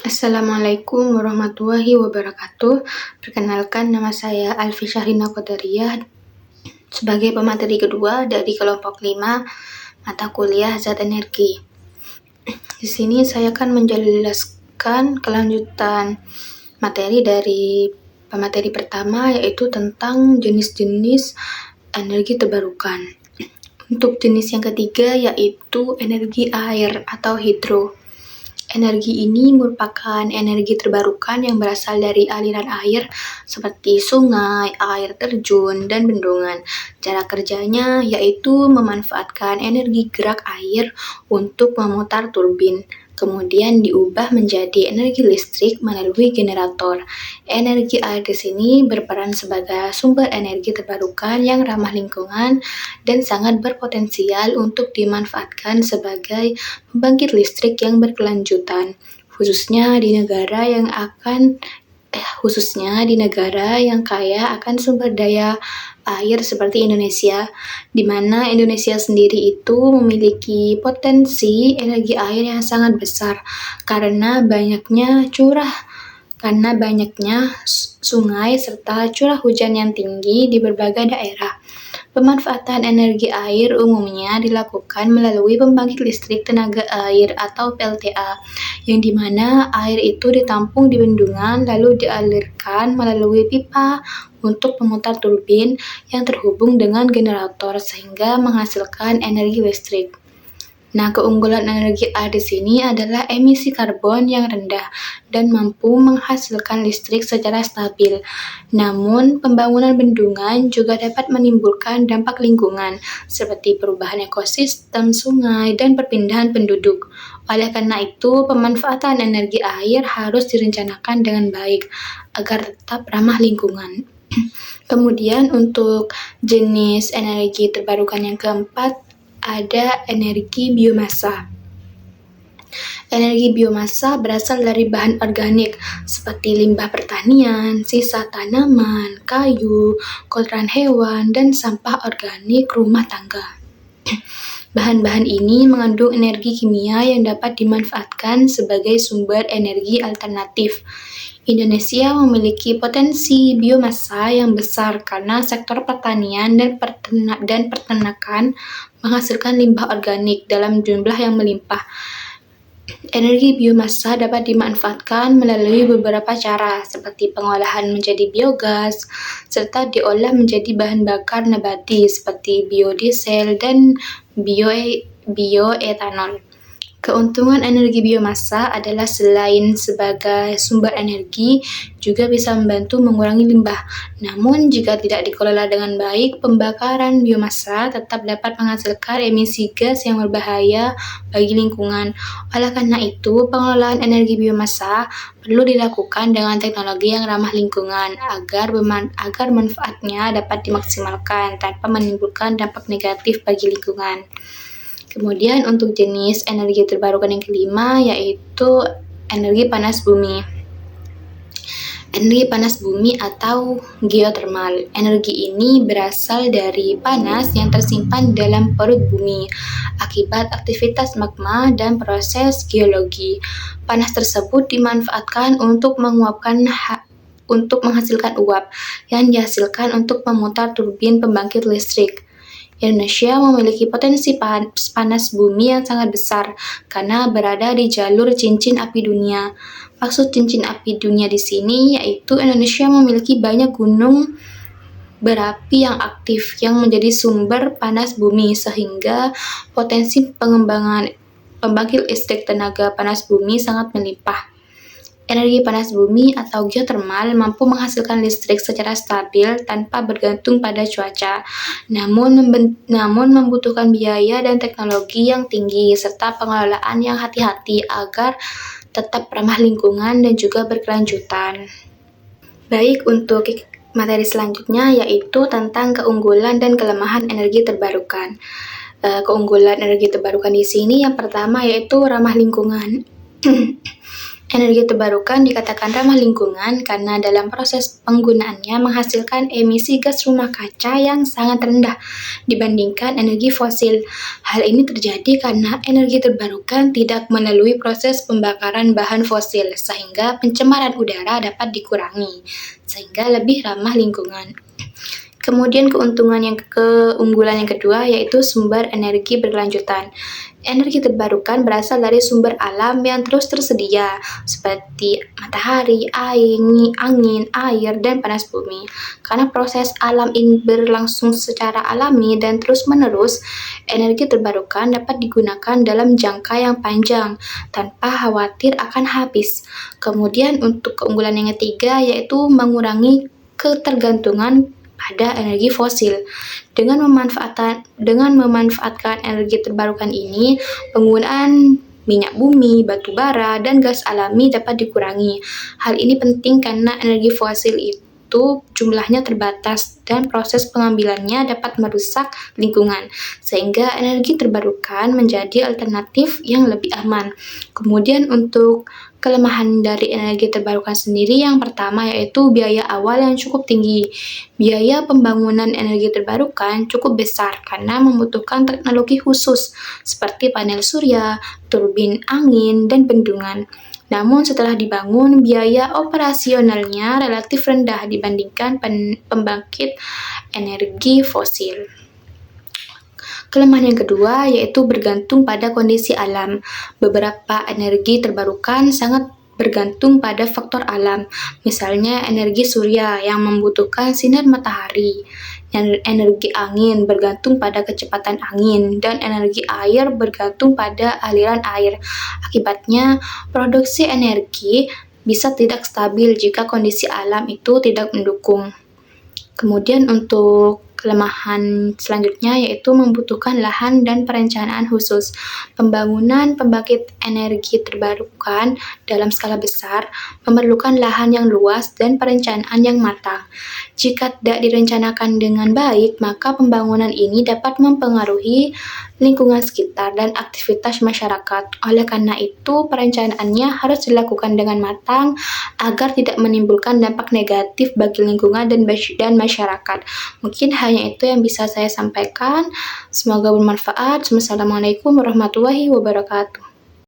Assalamualaikum warahmatullahi wabarakatuh. Perkenalkan, nama saya Alfi Syahrina Qadariyah sebagai pemateri kedua dari kelompok 5 mata kuliah Zat Energi. Di sini saya akan menjelaskan kelanjutan materi dari pemateri pertama, yaitu tentang jenis-jenis energi terbarukan. Untuk jenis yang ketiga yaitu energi air atau hidro. Energi ini merupakan energi terbarukan yang berasal dari aliran air seperti sungai, air terjun, dan bendungan. Cara kerjanya yaitu memanfaatkan energi gerak air untuk memutar turbin, kemudian diubah menjadi energi listrik melalui generator. Energi air di sini berperan sebagai sumber energi terbarukan yang ramah lingkungan dan sangat berpotensial untuk dimanfaatkan sebagai pembangkit listrik yang berkelanjutan, khususnya di negara yang kaya akan sumber daya air seperti Indonesia, di mana Indonesia sendiri itu memiliki potensi energi air yang sangat besar karena banyaknya sungai serta curah hujan yang tinggi di berbagai daerah. Pemanfaatan energi air umumnya dilakukan melalui pembangkit listrik tenaga air atau PLTA, yang dimana air itu ditampung di bendungan lalu dialirkan melalui pipa untuk memutar turbin yang terhubung dengan generator sehingga menghasilkan energi listrik. Nah, keunggulan energi air di sini adalah emisi karbon yang rendah dan mampu menghasilkan listrik secara stabil. Namun, pembangunan bendungan juga dapat menimbulkan dampak lingkungan seperti perubahan ekosistem sungai dan perpindahan penduduk. Oleh karena itu, pemanfaatan energi air harus direncanakan dengan baik agar tetap ramah lingkungan. Kemudian untuk jenis energi terbarukan yang keempat, ada energi biomasa. Energi biomasa berasal dari bahan organik seperti limbah pertanian, sisa tanaman, kayu, kotoran hewan, dan sampah organik rumah tangga. Bahan-bahan ini mengandung energi kimia yang dapat dimanfaatkan sebagai sumber energi alternatif. Indonesia memiliki potensi biomasa yang besar karena sektor pertanian dan peternakan menghasilkan limbah organik dalam jumlah yang melimpah. Energi biomasa dapat dimanfaatkan melalui beberapa cara, seperti pengolahan menjadi biogas, serta diolah menjadi bahan bakar nabati seperti biodiesel dan bioetanol. Keuntungan energi biomasa adalah selain sebagai sumber energi, juga bisa membantu mengurangi limbah. Namun, jika tidak dikelola dengan baik, pembakaran biomasa tetap dapat menghasilkan emisi gas yang berbahaya bagi lingkungan. Oleh karena itu, pengelolaan energi biomasa perlu dilakukan dengan teknologi yang ramah lingkungan agar manfaatnya dapat dimaksimalkan tanpa menimbulkan dampak negatif bagi lingkungan. Kemudian untuk jenis energi terbarukan yang kelima yaitu energi panas bumi. Energi panas bumi atau geothermal. Energi ini berasal dari panas yang tersimpan dalam perut bumi akibat aktivitas magma dan proses geologi. Panas tersebut dimanfaatkan untuk menghasilkan uap yang dihasilkan untuk memutar turbin pembangkit listrik. Indonesia memiliki potensi panas bumi yang sangat besar karena berada di jalur cincin api dunia. Maksud cincin api dunia di sini yaitu Indonesia memiliki banyak gunung berapi yang aktif yang menjadi sumber panas bumi sehingga potensi pengembangan pembangkit listrik tenaga panas bumi sangat melimpah. Energi panas bumi atau geothermal mampu menghasilkan listrik secara stabil tanpa bergantung pada cuaca, namun membutuhkan biaya dan teknologi yang tinggi serta pengelolaan yang hati-hati agar tetap ramah lingkungan dan juga berkelanjutan. Baik, untuk materi selanjutnya yaitu tentang keunggulan dan kelemahan energi terbarukan. Keunggulan energi terbarukan di sini yang pertama yaitu ramah lingkungan. Energi terbarukan dikatakan ramah lingkungan karena dalam proses penggunaannya menghasilkan emisi gas rumah kaca yang sangat rendah dibandingkan energi fosil. Hal ini terjadi karena energi terbarukan tidak melalui proses pembakaran bahan fosil, sehingga pencemaran udara dapat dikurangi, sehingga lebih ramah lingkungan. Kemudian keunggulan yang kedua yaitu sumber energi berkelanjutan. Energi terbarukan berasal dari sumber alam yang terus tersedia, seperti matahari, angin, air, dan panas bumi. Karena proses alam ini berlangsung secara alami dan terus-menerus, energi terbarukan dapat digunakan dalam jangka yang panjang, tanpa khawatir akan habis. Kemudian untuk keunggulan yang ketiga yaitu mengurangi ketergantungan pada energi fosil. Dengan memanfaatkan energi terbarukan ini, penggunaan minyak bumi, batu bara, dan gas alami dapat dikurangi. Hal ini penting karena energi fosil itu jumlahnya terbatas dan proses pengambilannya dapat merusak lingkungan, sehingga energi terbarukan menjadi alternatif yang lebih aman. Kemudian untuk kelemahan dari energi terbarukan sendiri yang pertama yaitu biaya awal yang cukup tinggi. Biaya pembangunan energi terbarukan cukup besar karena membutuhkan teknologi khusus seperti panel surya, turbin angin, dan bendungan. Namun setelah dibangun, biaya operasionalnya relatif rendah dibandingkan pembangkit energi fosil. Kelemahan yang kedua yaitu bergantung pada kondisi alam. Beberapa energi terbarukan sangat bergantung pada faktor alam, misalnya energi surya yang membutuhkan sinar matahari, energi angin bergantung pada kecepatan angin, dan energi air bergantung pada aliran air. Akibatnya, produksi energi bisa tidak stabil jika kondisi alam itu tidak mendukung. Kemudian untuk kelemahan selanjutnya yaitu membutuhkan lahan dan perencanaan khusus. Pembangunan pembangkit energi terbarukan dalam skala besar memerlukan lahan yang luas dan perencanaan yang matang. Jika tidak direncanakan dengan baik, maka pembangunan ini dapat mempengaruhi lingkungan sekitar dan aktivitas masyarakat. Oleh karena itu, perencanaannya harus dilakukan dengan matang agar tidak menimbulkan dampak negatif bagi lingkungan dan masyarakat. Mungkin hanya itu yang bisa saya sampaikan. Semoga bermanfaat. Wassalamualaikum warahmatullahi wabarakatuh.